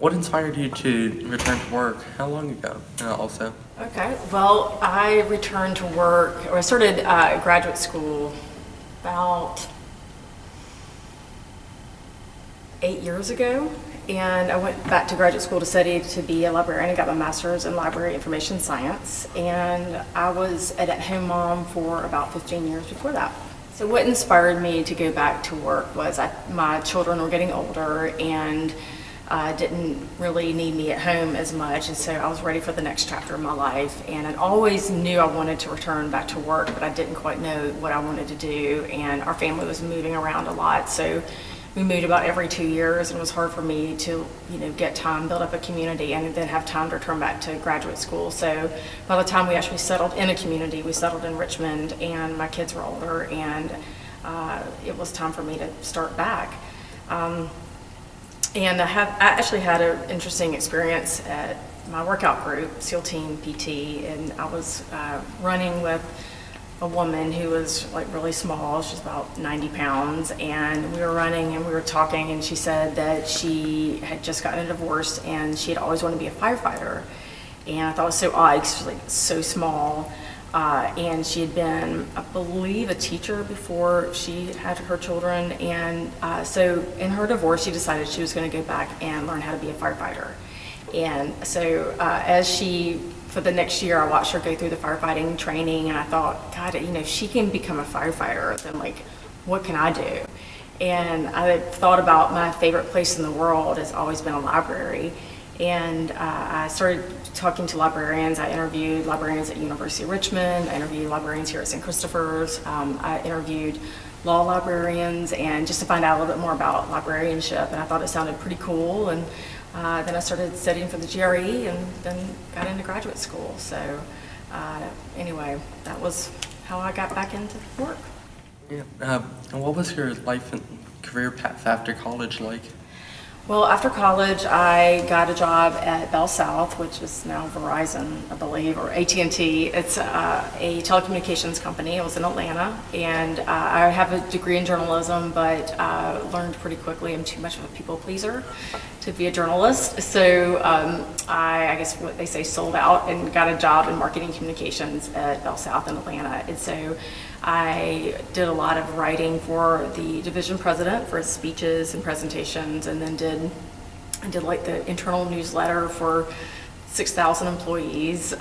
What inspired you to return to work? How long ago, also? Okay, well, I returned to work, or I started graduate school about 8 years ago, and I went back to graduate school to study to be a librarian. I got my master's in library information science, and I was an at-home mom for about 15 years before that. So what inspired me to go back to work was my children were getting older and didn't really need me at home as much, and so I was ready for the next chapter of my life. And I always knew I wanted to return back to work, but I didn't quite know what I wanted to do, and our family was moving around a lot, so we moved about every 2 years, and it was hard for me to, get time, build up a community, and then have time to return back to graduate school. So by the time we actually settled in a community, we settled in Richmond, and my kids were older, and it was time for me to start back. And I actually had an interesting experience at my workout group, SEAL Team PT, and I was running with a woman who was like really small. She's about 90 pounds, and we were running and we were talking, and she said that she had just gotten a divorce and she had always wanted to be a firefighter. And I thought it was so odd because she was like so small. And she had been, I believe, a teacher before she had her children. And so in her divorce, she decided she was going to go back and learn how to be a firefighter. And so for the next year, I watched her go through the firefighting training, and I thought, God, if she can become a firefighter, then what can I do? And I thought about my favorite place in the world has always been a library. And I started talking to librarians. I interviewed librarians at University of Richmond. I interviewed librarians here at St. Christopher's. I interviewed law librarians, and just to find out a little bit more about librarianship. And I thought it sounded pretty cool. And then I started studying for the GRE, and then got into graduate school. So anyway, that was how I got back into work. Yeah. And what was your life and career path after college like? Well, after college, I got a job at Bell South, which is now Verizon, I believe, or AT&T. It's a telecommunications company. I was in Atlanta, and I have a degree in journalism, but learned pretty quickly I'm too much of a people pleaser to be a journalist. So I guess what they say, sold out and got a job in marketing communications at Bell South in Atlanta. And so I did a lot of writing for the division president for his speeches and presentations, and then I did like the internal newsletter for 6,000 employees.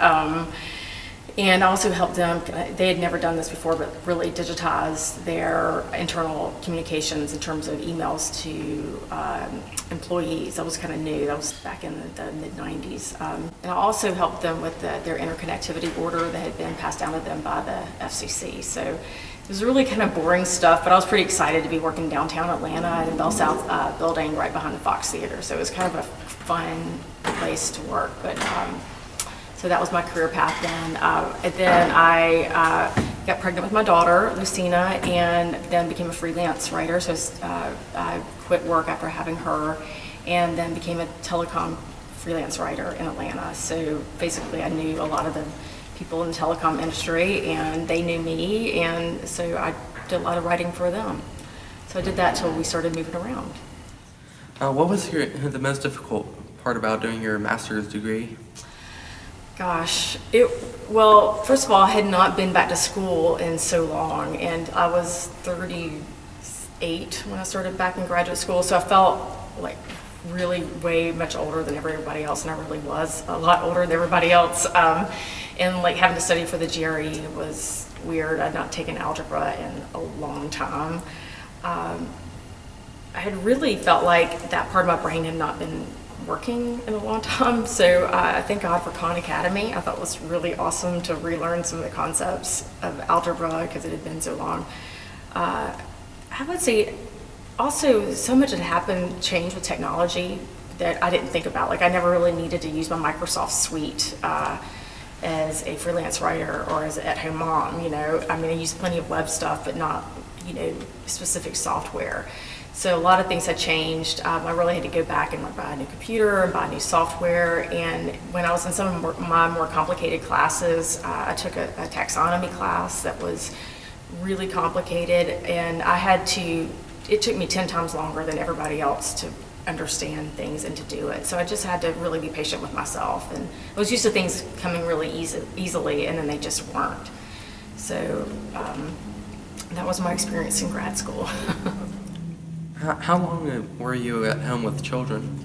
And I also helped them, they had never done this before, but really digitize their internal communications in terms of emails to employees. That was kind of new. That was back in the mid-90s. And I also helped them with their interconnectivity order that had been passed down to them by the FCC. So it was really kind of boring stuff, but I was pretty excited to be working downtown Atlanta in the Bell South building right behind the Fox Theater. So it was kind of a fun place to work. But so that was my career path then. And then I got pregnant with my daughter, Lucina, and then became a freelance writer. So I quit work after having her, and then became a telecom freelance writer in Atlanta. So basically I knew a lot of the people in the telecom industry, and they knew me, and so I did a lot of writing for them. So I did that till we started moving around. What was the most difficult part about doing your master's degree? Gosh, well, first of all, I had not been back to school in so long, and I was 38 when I started back in graduate school, so I felt like really way much older than everybody else, and I really was a lot older than everybody else. And like having to study for the GRE was weird. I'd not taken algebra in a long time. I had really felt like that part of my brain had not been working in a long time. So I thank God for Khan Academy. I thought it was really awesome to relearn some of the concepts of algebra because it had been so long. I would say also so much had happened, changed with technology that I didn't think about. Like I never really needed to use my Microsoft suite as a freelance writer or as an at-home mom. I mean, I used plenty of web stuff, but not, specific software. So a lot of things had changed. I really had to go back and buy a new computer and buy new software. And when I was in some of my more complicated classes, I took a taxonomy class that was really complicated, and it took me 10 times longer than everybody else to understand things and to do it. So I just had to really be patient with myself, and I was used to things coming really easily, and then they just weren't. So that was my experience in grad school. How long were you at home with children?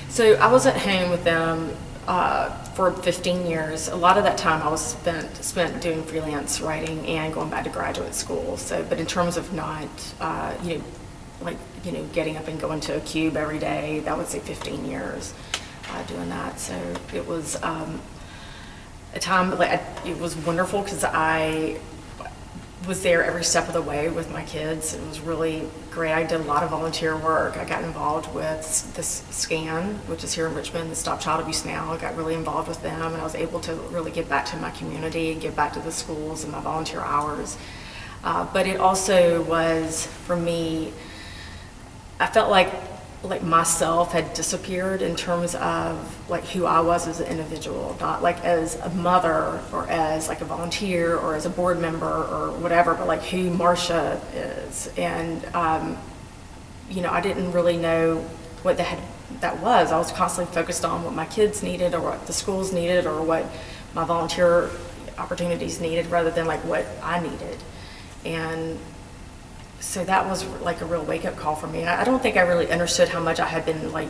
So I was at home with them for 15 years. A lot of that time I was spent doing freelance writing and going back to graduate school. So, but in terms of not, getting up and going to a cube every day, that would say 15 years doing that. So it was a time, it was wonderful because I was there every step of the way with my kids. It was really great. I did a lot of volunteer work. I got involved with this SCAN, which is here in Richmond, the Stop Child Abuse Now. I got really involved with them, and I was able to really give back to my community and give back to the schools and my volunteer hours. But it also was, for me, I felt like myself had disappeared in terms of like who I was as an individual, not like as a mother or as like a volunteer or as a board member or whatever, but like who Marsha is. And I didn't really know what that was. I was constantly focused on what my kids needed or what the schools needed or what my volunteer opportunities needed rather than like what I needed. And so that was like a real wake-up call for me. And I don't think I really understood how much I had been like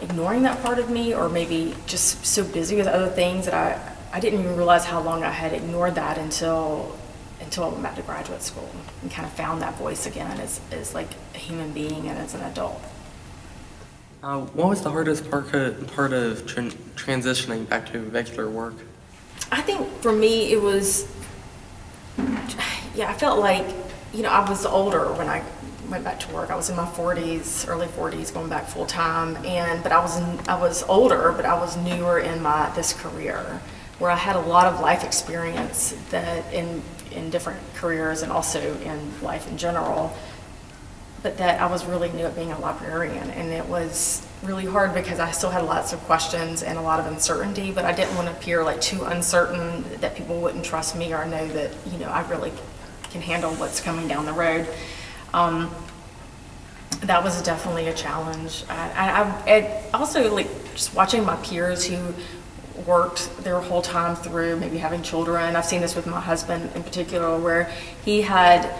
ignoring that part of me, or maybe just so busy with other things that I didn't even realize how long I had ignored that until I went back to graduate school and kind of found that voice again as like a human being and as an adult. What was the hardest part of transitioning back to regular work? I think for me it was, I felt like, I was older when I went back to work. I was in my 40s, early 40s, going back full time, but I was older, but I was newer in this career, where I had a lot of life experience that in different careers and also in life in general, but that I was really new at being a librarian. And it was really hard because I still had lots of questions and a lot of uncertainty, but I didn't want to appear like too uncertain that people wouldn't trust me or know that, I really can handle what's coming down the road. That was definitely a challenge. I also like just watching my peers who worked their whole time through maybe having children. I've seen this with my husband in particular, where he had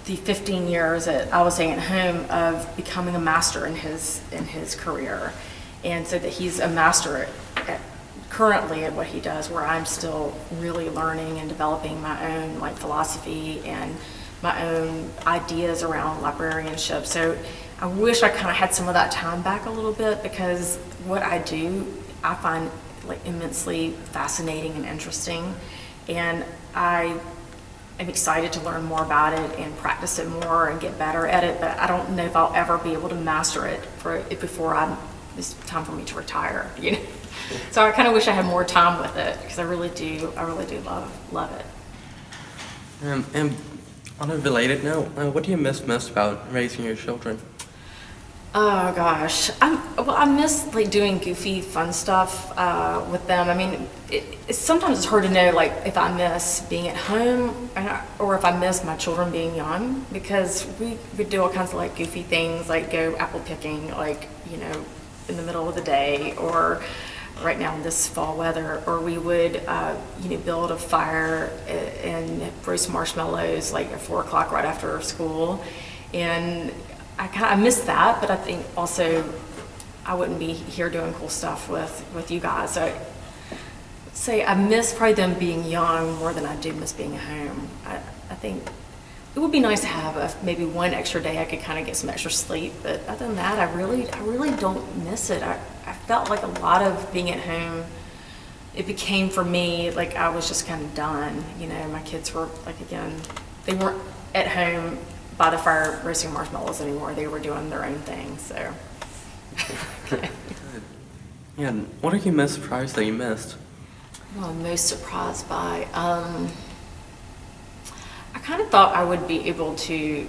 the 15 years that I was staying at home of becoming a master in his career, and so that he's a master currently at what he does, where I'm still really learning and developing my own like philosophy and my own ideas around librarianship. So I wish I kind of had some of that time back a little bit, because what I do I find like immensely fascinating and interesting, and I am excited to learn more about it and practice it more and get better at it, but I don't know if I'll ever be able to master it before it's time for me to retire, So I kind of wish I had more time with it, because I really do love it. And on a related note, what do you miss most about raising your children? Oh gosh, I miss like doing goofy, fun stuff with them. I mean, sometimes it's hard to know like if I miss being at home or if I miss my children being young, because we would do all kinds of like goofy things, like go apple picking, like in the middle of the day, or right now in this fall weather, or we would build a fire and roast marshmallows like at 4 o'clock right after school, and I miss that, but I think also I wouldn't be here doing cool stuff with you guys. So I'd say I miss probably them being young more than I do miss being at home. I think it would be nice to have maybe one extra day I could kind of get some extra sleep, but other than that, I really don't miss it. I felt like a lot of being at home, it became for me like I was just kind of done. My kids were like, again, they weren't at home by the fire roasting marshmallows anymore. They were doing their own thing, so. Good. Yeah, and what are you most surprised that you missed? Well, I'm most surprised by, I kind of thought I would be able to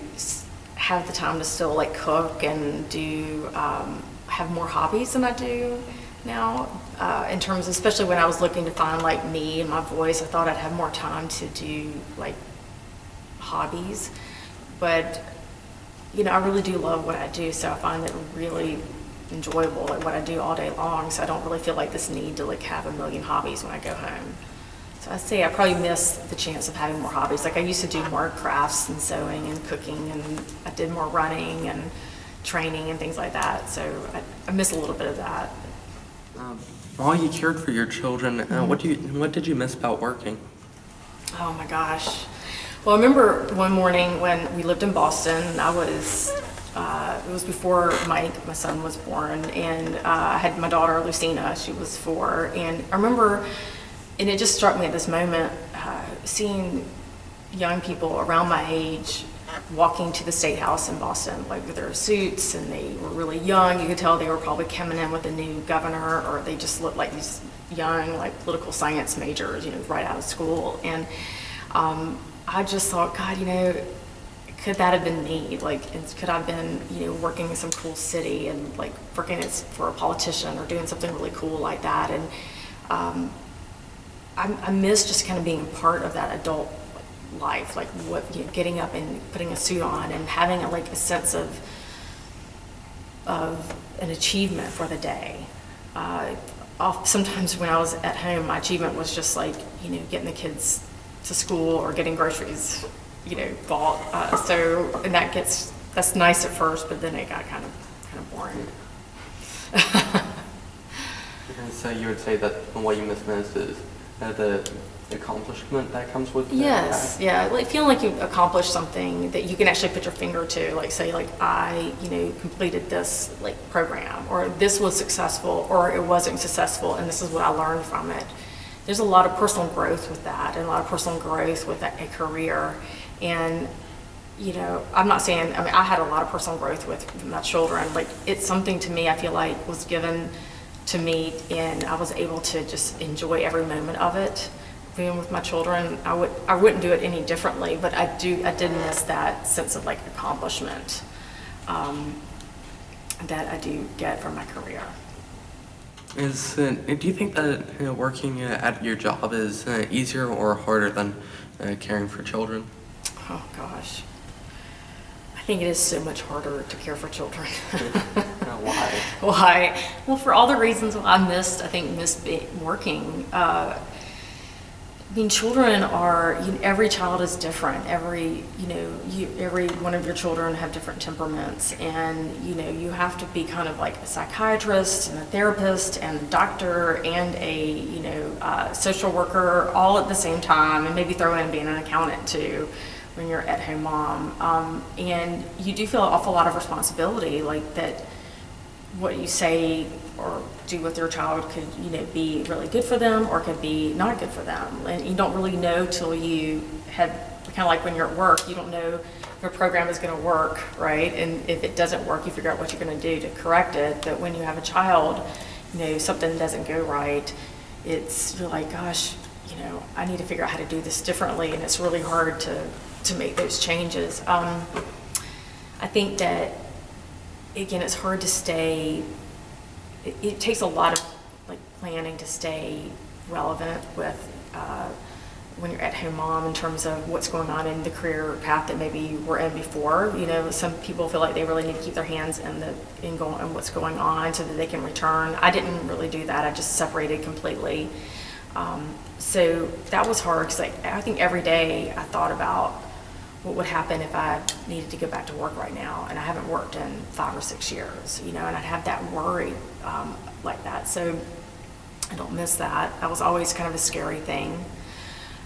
have the time to still like cook and do, have more hobbies than I do now, in terms, especially when I was looking to find like me and my voice. I thought I'd have more time to do like hobbies. But I really do love what I do, so I find it really enjoyable, like what I do all day long, so I don't really feel like this need to like have a million hobbies when I go home. So I'd say I probably miss the chance of having more hobbies. Like I used to do more crafts and sewing and cooking, and I did more running and training and things like that, so I miss a little bit of that. While you cared for your children, what did you miss about working? Oh my gosh. Well, I remember one morning when we lived in Boston. It was before Mike, my son, was born, and I had my daughter Lucina. She was 4, and I remember, and it just struck me at this moment, seeing young people around my age walking to the State House in Boston, like with their suits, and they were really young. You could tell they were probably coming in with a new governor, or they just looked like these young, like political science majors, right out of school. And I just thought, God, could that have been me? Like, could I have been, working in some cool city and like working for a politician or doing something really cool like that? And I miss just kind of being a part of that adult life, like getting up and putting a suit on and having a sense of an achievement for the day. Sometimes when I was at home, my achievement was just like, getting the kids to school or getting groceries, bought. And that's nice at first, but then it got kind of boring. And so you would say that what you miss most is the accomplishment that comes with Yes, yeah, like feeling like you've accomplished something that you can actually put your finger to, like say like I, completed this like program, or this was successful, or it wasn't successful, and this is what I learned from it. There's a lot of personal growth with that, and a lot of personal growth with a career. And I'm not saying, I had a lot of personal growth with my children. Like, it's something to me I feel like was given to me, and I was able to just enjoy every moment of it. Being with my children, I wouldn't do it any differently, but I did miss that sense of like accomplishment that I do get from my career. Do you think that working at your job is easier or harder than caring for children? Oh gosh, I think it is so much harder to care for children. Why? Why? Well, for all the reasons I missed working. Children are, every child is different. Every one of your children have different temperaments, and you have to be kind of like a psychiatrist and a therapist and a doctor and a social worker all at the same time, and maybe throw in being an accountant too when you're at home mom. And you do feel an awful lot of responsibility, like that what you say or do with your child could be really good for them or could be not good for them, and you don't really know till you have, kind of like when you're at work, you don't know if a program is going to work, right? And if it doesn't work, you figure out what you're going to do to correct it. But when you have a child, something doesn't go right, you're like, gosh, I need to figure out how to do this differently, and it's really hard to make those changes. I think that, again, it's hard to stay. It takes a lot of like planning to stay relevant with when you're at home mom in terms of what's going on in the career path that maybe you were in before. Some people feel like they really need to keep their hands in what's going on so that they can return. I didn't really do that. I just separated completely. So that was hard because I think every day I thought about what would happen if I needed to go back to work right now, and I haven't worked in 5 or 6 years, and I'd have that worry like that. So I don't miss that. That was always kind of a scary thing.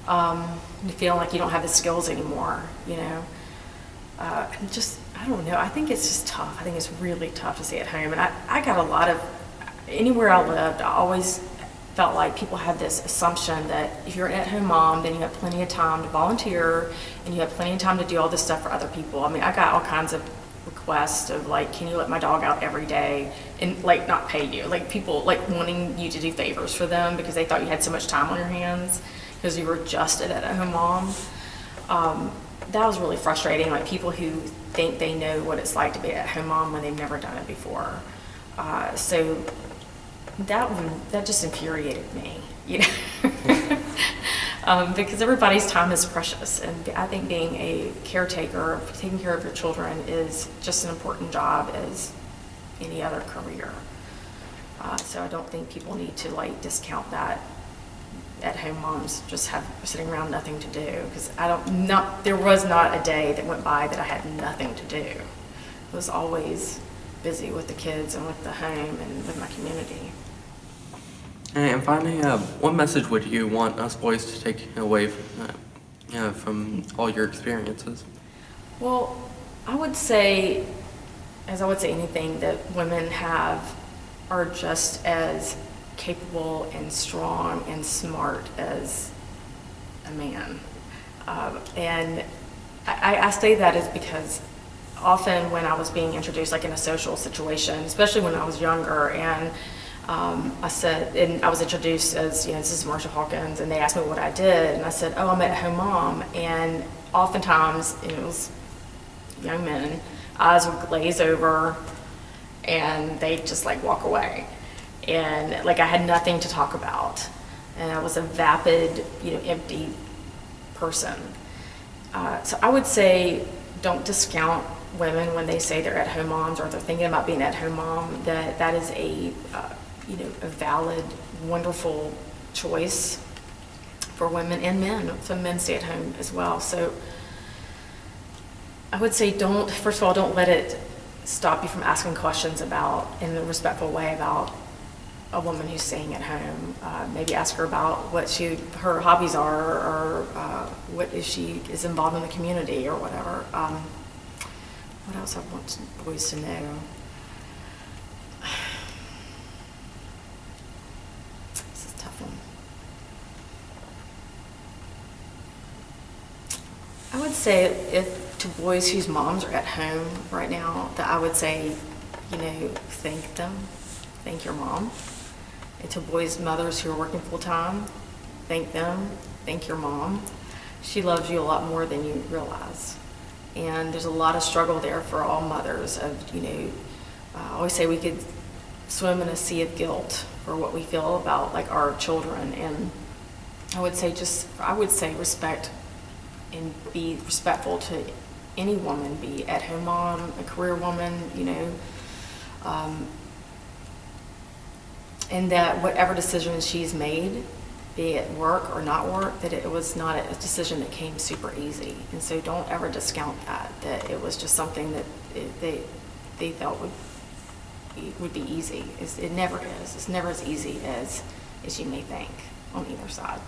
Feeling like you don't have the skills anymore, and just, I don't know, I think it's just tough. I think it's really tough to stay at home. And I got a lot of, anywhere I lived, I always felt like people had this assumption that if you're an at-home mom, then you have plenty of time to volunteer and you have plenty of time to do all this stuff for other people. I got all kinds of requests of like, can you let my dog out every day and like not pay you? Like people like wanting you to do favors for them because they thought you had so much time on your hands because you were just an at-home mom. That was really frustrating. Like people who think they know what it's like to be an at-home mom when they've never done it before. So that just infuriated me, because everybody's time is precious. And I think being a caretaker, taking care of your children is just an important job as any other career. So I don't think people need to like discount that at-home moms just sitting around nothing to do, because there was not a day that went by that I had nothing to do. I was always busy with the kids and with the home and with my community. And finally, what message would you want us boys to take away from all your experiences? Well, I would say, as I would say anything that women are just as capable and strong and smart as a man. And I say that is because often when I was being introduced, like in a social situation, especially when I was younger, and I was introduced as, this is Marsha Hawkins, and they asked me what I did, and I said, oh, I'm an at-home mom. And oftentimes, it was young men, eyes would glaze over, and they'd just like walk away. And like I had nothing to talk about. And I was a vapid, empty person. So I would say don't discount women when they say they're at-home moms or they're thinking about being an at-home mom. That is a valid, wonderful choice for women and men. Some men stay at home as well. So I would say first of all, don't let it stop you from asking questions in a respectful way about a woman who's staying at home. Maybe ask her about what her hobbies are, or what she is involved in the community or whatever. What else I want boys to know? This is a tough one. I would say to boys whose moms are at home right now, that I would say, thank them, thank your mom. And to boys' mothers who are working full-time, thank them, thank your mom. She loves you a lot more than you realize. And there's a lot of struggle there for all mothers I always say we could swim in a sea of guilt for what we feel about like our children. And I would say respect and be respectful to any woman, be at-home mom, a career woman, and that whatever decision she's made, be it work or not work, that it was not a decision that came super easy. And so don't ever discount that it was just something that they felt would be easy. It never is. It's never as easy as you may think on either side.